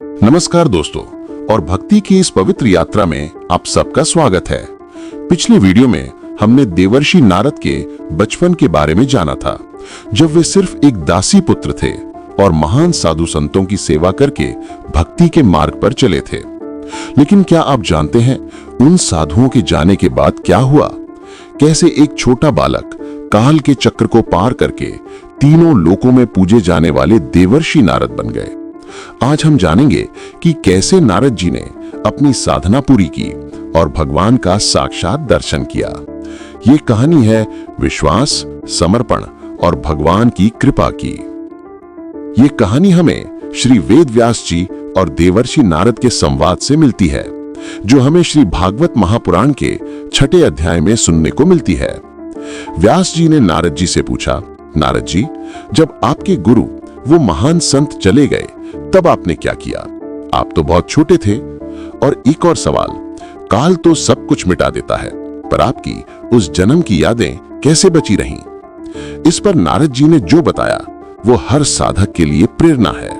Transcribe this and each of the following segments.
नमस्कार दोस्तों, और भक्ति की इस पवित्र यात्रा में आप सबका स्वागत है। पिछले वीडियो में हमने देवर्षि नारद के बचपन के बारे में जाना था, जब वे सिर्फ एक दासी पुत्र थे और महान साधु संतों की सेवा करके भक्ति के मार्ग पर चले थे। लेकिन क्या आप जानते हैं उन साधुओं के जाने के बाद क्या हुआ? कैसे एक छोटा बालक काल के चक्र को पार करके तीनों लोकों में पूजे जाने वाले देवर्षि नारद बन गए। आज हम जानेंगे कि कैसे नारद जी ने अपनी साधना पूरी की और भगवान का साक्षात दर्शन किया। ये कहानी है विश्वास, समर्पण और भगवान की कृपा की। ये कहानी हमें श्री वेद व्यास जी और देवर्षि नारद के संवाद से मिलती है, जो हमें श्री भागवत महापुराण के 6 अध्याय में सुनने को मिलती है। व्यास जी ने नारद जी से पूछा, नारद जी, जब आपके गुरु वो महान संत चले गए तब आपने क्या किया? आप तो बहुत छोटे थे। और एक और सवाल, काल तो सब कुछ मिटा देता है, पर आपकी उस जन्म की यादें कैसे बची रहीं? इस पर नारद जी ने जो बताया वो हर साधक के लिए प्रेरणा है।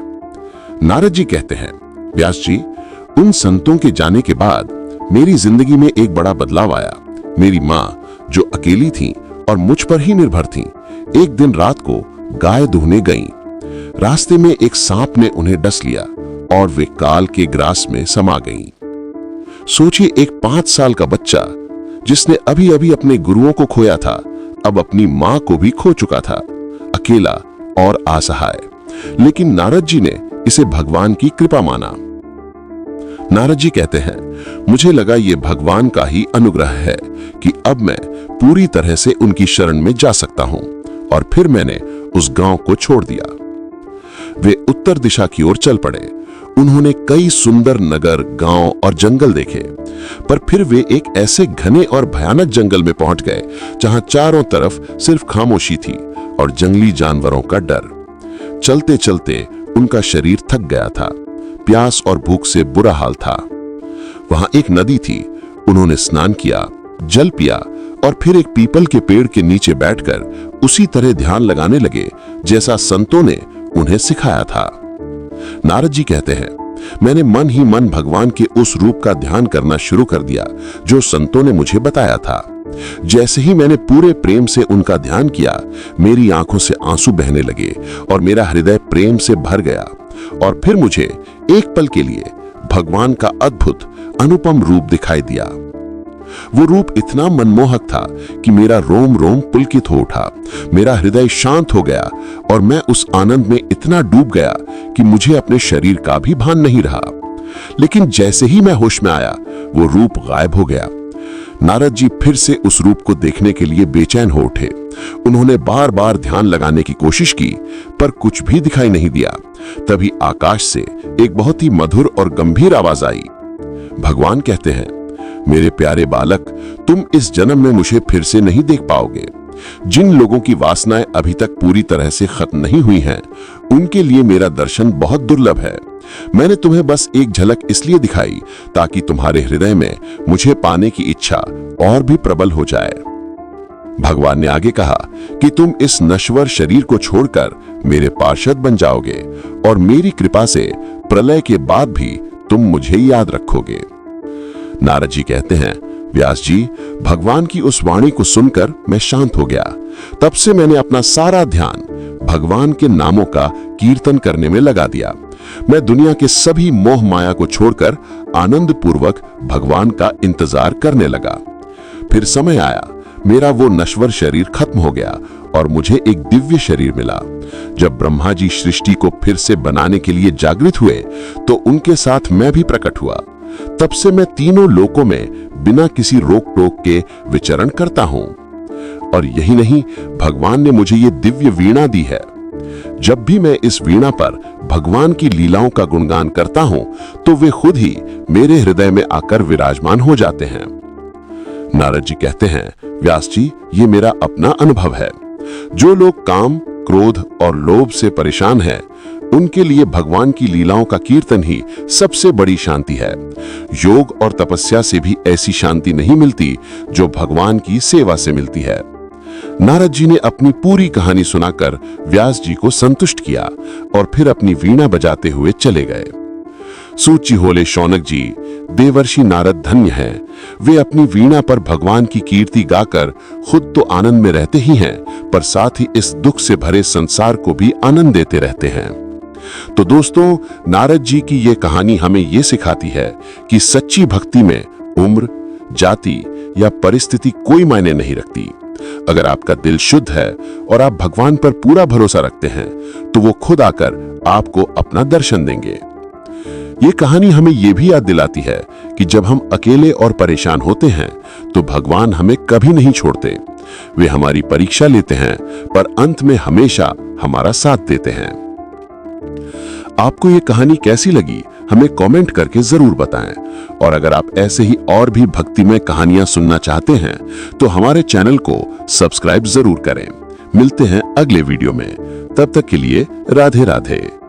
नारद जी कहते हैं, व्यास जी, उन संतों के जाने के बाद मेरी जिंदगी में एक बड़ा बदलाव आया। मेरी माँ, जो अकेली थी और मुझ पर ही निर्भर थी, एक दिन रात को गाय दूहने गईं। रास्ते में एक सांप ने उन्हें डस लिया और वे काल के ग्रास में समा गईं। सोचिए, एक 5 साल का बच्चा जिसने अभी अभी अपने गुरुओं को खोया था, अब अपनी मां को भी खो चुका था, अकेला और असहाय। लेकिन नारद जी ने इसे भगवान की कृपा माना। नारद जी कहते हैं, मुझे लगा ये भगवान का ही अनुग्रह है कि अब मैं पूरी तरह से उनकी शरण में जा सकता हूं, और फिर मैंने उस गांव को छोड़ दिया। वे उत्तर दिशा की ओर चल पड़े। उन्होंने कई सुंदर नगर, गांव और जंगल देखे, पर फिर वे एक ऐसे घने और भयानक जंगल में पहुंच गए जहां चारों तरफ सिर्फ खामोशी थी और जंगली जानवरों का डर। चलते चलते उनका शरीर थक गया था, प्यास और भूख से बुरा हाल था। वहां एक नदी थी। उन्होंने स्नान किया, जल पिया और फिर एक पीपल के पेड़ के नीचे बैठकर उसी तरह ध्यान लगाने लगे जैसा संतों ने उन्हें सिखाया था। नारद जी कहते हैं, मैंने मन ही मन भगवान के उस रूप का ध्यान करना शुरू कर दिया जो संतों ने मुझे बताया था। जैसे ही मैंने पूरे प्रेम से उनका ध्यान किया, मेरी आंखों से आंसू बहने लगे और मेरा हृदय प्रेम से भर गया। और फिर मुझे एक पल के लिए भगवान का अद्भुत अनुपम रूप दिखाई दिया। वो रूप इतना मनमोहक था कि मेरा रोम रोम पुलकित हो उठा, मेरा हृदय शांत हो गया और मैं उस आनंद में इतना डूब गया कि मुझे अपने शरीर का भी भान नहीं रहा। लेकिन जैसे ही मैं होश में आया, वो रूप गायब हो गया। नारद जी फिर से उस रूप को देखने के लिए बेचैन हो उठे। उन्होंने बार बार ध्यान लगाने की कोशिश की, पर कुछ भी दिखाई नहीं दिया। तभी आकाश से एक बहुत ही मधुर और गंभीर आवाज आई। भगवान कहते हैं, मेरे प्यारे बालक, तुम इस जन्म में मुझे फिर से नहीं देख पाओगे। जिन लोगों की वासनाएं अभी तक पूरी तरह से खत्म नहीं हुई हैं, उनके लिए मेरा दर्शन बहुत दुर्लभ है। मैंने तुम्हें बस एक झलक इसलिए दिखाई ताकि तुम्हारे हृदय में मुझे पाने की इच्छा और भी प्रबल हो जाए। भगवान ने आगे कहा कि तुम इस नश्वर शरीर को छोड़कर मेरे पार्षद बन जाओगे और मेरी कृपा से प्रलय के बाद भी तुम मुझे याद रखोगे। नारद जी कहते हैं, व्यास जी, भगवान की उस वाणी को सुनकर मैं शांत हो गया। तब से मैंने अपना सारा ध्यान भगवान के नामों का कीर्तन करने में लगा दिया। मैं दुनिया के सभी मोह माया को छोड़कर आनंद पूर्वक भगवान का इंतजार करने लगा। फिर समय आया, मेरा वो नश्वर शरीर खत्म हो गया और मुझे एक दिव्य शरीर मिला। जब ब्रह्मा जी सृष्टि को फिर से बनाने के लिए जागृत हुए, तो उनके साथ मैं भी प्रकट हुआ। तब से मैं तीनों लोकों में बिना किसी रोक टोक के विचरण करता हूं। और यही नहीं, भगवान ने मुझे ये दिव्य वीणा दी है। जब भी मैं इस वीणा पर भगवान की लीलाओं का गुणगान करता हूं, तो वे खुद ही मेरे हृदय में आकर विराजमान हो जाते हैं। नारद जी कहते हैं, व्यास जी, ये मेरा अपना अनुभव है। जो लोग काम, क्रोध और लोभ से परेशान हैं, उनके लिए भगवान की लीलाओं का कीर्तन ही सबसे बड़ी शांति है। योग और तपस्या से भी ऐसी शांति नहीं मिलती जो भगवान की सेवा से मिलती है। नारद जी ने अपनी पूरी कहानी सुनाकर व्यास जी को संतुष्ट किया और फिर अपनी वीणा बजाते हुए चले गए। सूची होले शौनक जी, देवर्षि नारद धन्य हैं। वे अपनी वीणा पर भगवान की कीर्ति गाकर खुद तो आनंद में रहते ही हैं, पर साथ ही इस दुख से भरे संसार को भी आनंद देते रहते हैं। तो दोस्तों, नारद जी की ये कहानी हमें ये सिखाती है कि सच्ची भक्ति में उम्र, जाति या परिस्थिति कोई मायने नहीं रखती। अगर आपका दिल शुद्ध है और आप भगवान पर पूरा भरोसा रखते हैं, तो वो खुद आकर आपको अपना दर्शन देंगे। ये कहानी हमें ये भी याद दिलाती है कि जब हम अकेले और परेशान होते हैं, तो भगवान हमें कभी नहीं छोड़ते। वे हमारी परीक्षा लेते हैं, पर अंत में हमेशा हमारा साथ देते हैं। आपको ये कहानी कैसी लगी, हमें कमेंट करके जरूर बताएं। और अगर आप ऐसे ही और भी भक्तिमय कहानियां सुनना चाहते हैं, तो हमारे चैनल को सब्सक्राइब जरूर करें। मिलते हैं अगले वीडियो में, तब तक के लिए राधे राधे।